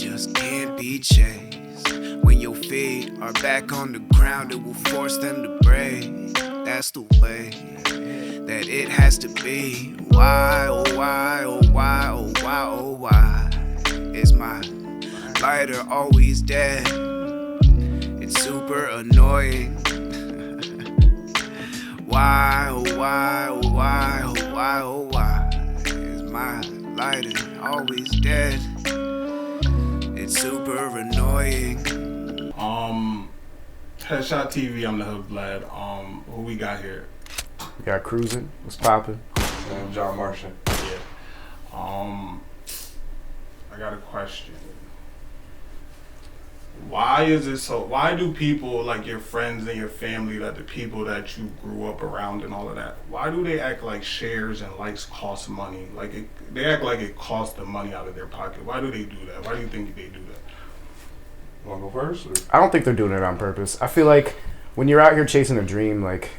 just can't be chased. When your feet are back on the ground, it will force them to break. That's the way that it has to be. Why, oh why, oh why, oh why, oh why is my lighter always dead? It's super annoying. Why, oh why, oh why, oh why, oh why is my lighter always dead? It's super annoying. HEADSHOT.TV, I'm the hood lad. Who we got here? We got Krusin. What's poppin'? And John Martian. Yeah. I got a question. Why is it so? Why do people like your friends and your family, that the people that you grew up around and all of that, why do they act like shares and likes cost money? They act like it costs them money out of their pocket. Why do they do that? Why do you think they do that? Want to go first? Or? I don't think they're doing it on purpose. I feel like when you're out here chasing a dream, like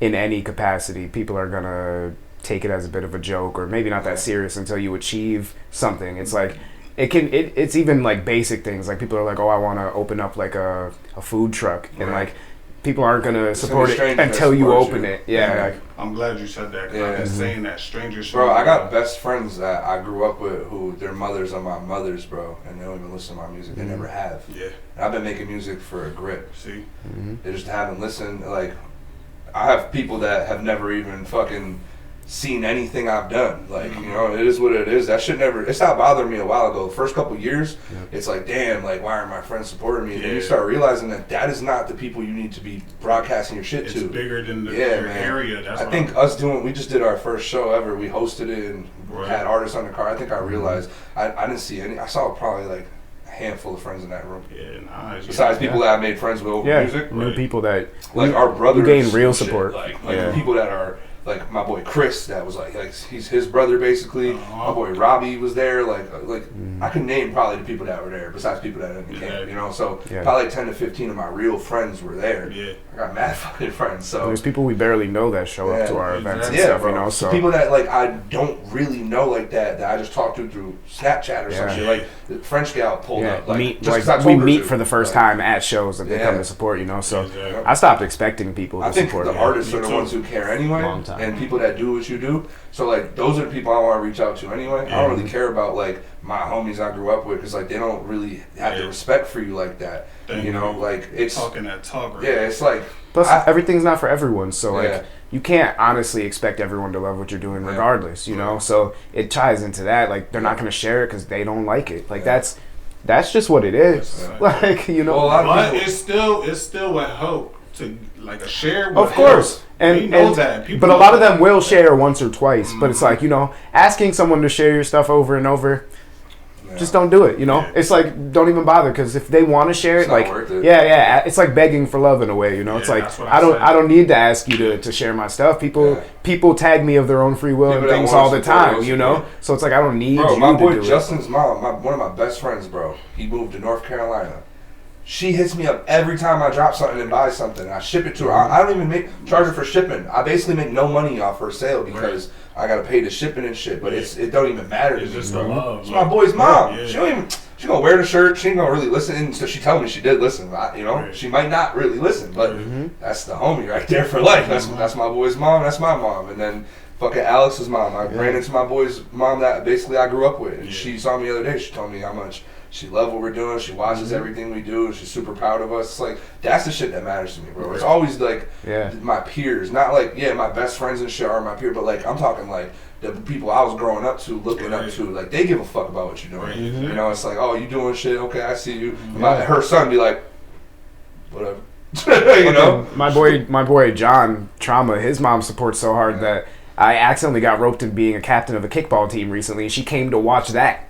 in any capacity, people are gonna take it as a bit of a joke, or maybe not that serious until you achieve something. It's like it's even like basic things. Like people are like, oh, I want to open up like a food truck, and like people aren't gonna support it until you open it. Yeah, like, I'm glad you said that. 'Cause I've been saying that strangers. Bro, I got best friends that I grew up with who their mothers are my mothers, bro, and they don't even listen to my music. They never have. Yeah. And I've been making music for a grip. See, they just haven't listened. Like, I have people that have never even fucking seen anything I've done. Like, you know, it is what it is. That shit never, it stopped bothering me a while ago. The first couple years, it's like, damn, like, why aren't my friends supporting me? And then you start realizing that is not the people you need to be broadcasting your shit to. It's bigger than your area. That's I think we just did our first show ever. We hosted it and had artists on the car. I think I realized, I didn't see any, I saw probably like a handful of friends in that room. Yeah, nice. Besides people that I made friends with over music. New people that, like our brothers. You gain real support. Like people that are, like my boy Chris, that was like he's his brother basically. My boy Robbie was there. I can name probably the people that were there besides people that didn't came. You know, so probably like 10 to 15 of my real friends were there. Yeah, I got mad fucking friends. So there's people we barely know that show up to our events and stuff. Bro. You know, so people that like I don't really know like that I just talked to through Snapchat or some shit. Like the French gal pulled up. Like, we meet for the first time at shows that they come to support. You know, so I stopped expecting people to support. I think the artists are the ones who care anyway. And people that do what you do. So like those are the people I want to reach out to anyway. I don't really care about like my homies I grew up with, because like they don't really have the respect for you like that. You know, like it's talking that talk. Right? Yeah, it's like plus everything's not for everyone. So like you can't honestly expect everyone to love what you're doing regardless. You know, so it ties into that. Like they're not going to share it because they don't like it. Like that's just what it is. Like, you know, but it's still a hope to like a share. Of course. And but a lot of them will share once or twice. But it's like, you know, asking someone to share your stuff over and over, just don't do it. You know, it's like, don't even bother, because if they want to share it, like, it's like begging for love in a way. You know, it's like I don't need to ask you to share my stuff. People tag me of their own free will and things all the time. You know, so it's like I don't need. Bro, you my boy to do Justin's mom, one of my best friends, bro. He moved to North Carolina. She hits me up every time I drop something and buy something. I ship it to her. I don't even charge her for shipping. I basically make no money off her sale because I gotta pay the shipping and shit. But it don't even matter to me. Just the love. It's my boy's mom. She don't even. She gonna wear the shirt. She ain't gonna really listen. And so she told me she did listen. You know, she might not really listen, but that's the homie right there for life. That's my boy's mom. That's my mom. And then fucking Alex's mom. I ran into my boy's mom that basically I grew up with. And she saw me the other day. She told me how much she loves what we're doing. She watches everything we do. She's super proud of us. It's like, that's the shit that matters to me, bro. It's always like my peers. Not like, my best friends and shit are my peers, but like, I'm talking like the people I was growing up to, looking up to. Like, they give a fuck about what you're doing. You know, it's like, oh, you doing shit? Okay, I see you. Her son be like, whatever. You know? My boy John Trauma, his mom supports so hard that I accidentally got roped in being a captain of a kickball team recently, and she came to watch that.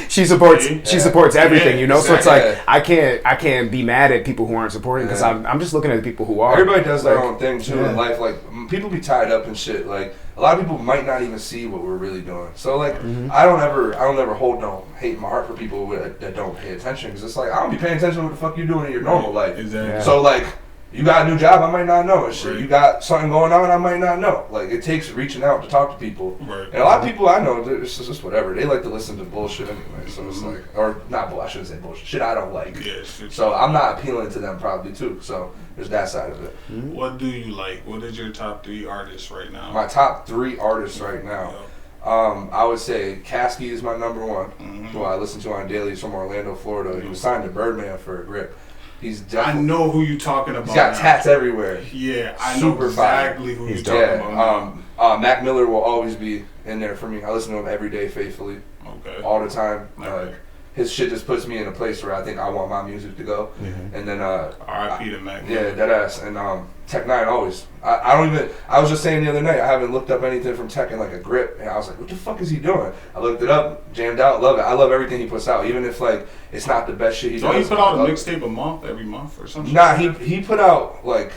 She supports everything, you know. So it's like I can't be mad at people who aren't supporting, because I'm just looking at the people who are. Everybody does their own thing too in life. Like, people be tied up and shit. Like, a lot of people might not even see what we're really doing. So like, I don't ever hold no hate in my heart for people that don't pay attention, because it's like, I don't be paying attention to what the fuck you doing in your normal life. Exactly. So like, You got a new job, I might not know. Shit, Right. you got something going on, I might not know. Like, it takes reaching out to talk to people. Right. And a lot of people I know, it's just whatever. They like to listen to bullshit anyway. So it's like, or not bullshit, I shouldn't say bullshit. Shit I don't like. Yeah, shit. So I'm not appealing to them probably too. So there's that side of it. What do you like? What is your top 3 artists right now? My top 3 artists right now. I would say Caskey is my number 1, who I listen to on daily. He's from Orlando, Florida. He was signed to Birdman for a grip. He's I know who you're talking about. He's got tats everywhere. Yeah, I Super know exactly fire. who you're talking about. Mac Miller will always be in there for me. I listen to him every day faithfully, all the time. His shit just puts me in a place where I think I want my music to go. And then R.I.P. to Mac. Yeah, that ass. And Tech 9 always. I was just saying the other night, I haven't looked up anything from Tech in like a grip, and I was like, what the fuck is he doing? I looked it up, jammed out, love it. I love everything he puts out, even if like it's not the best shit he does. Don't he put out a mixtape every month or something? Nah, he put out like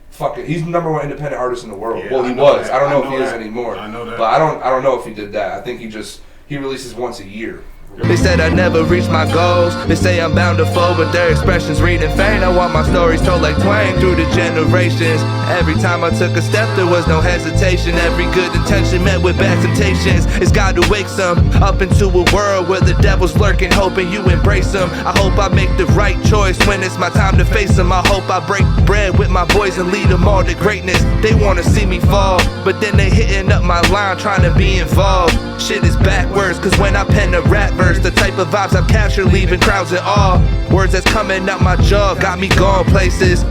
fucking. He's the number 1 independent artist in the world. Yeah, well, he I know was. that. I don't know I if he know is that. anymore. I know that. But I don't know if he did that. I think he releases once a year. They said I never reached my goals. They say I'm bound to fall, but their expressions read in vain. I want my stories told like Twain through the generations. Every time I took a step, there was no hesitation. Every good intention met with bad temptations. It's God who wakes them up into a world where the devil's lurking, hoping you embrace them. I hope I make the right choice when it's my time to face them. I hope I break bread with my boys and lead them all to greatness. They wanna see me fall, but then they hitting up my line trying to be involved. Shit is backwards, cause when I pen a rap verse, the type of vibes I've captured leaving crowds in awe. Words that's coming out my jaw got me going places.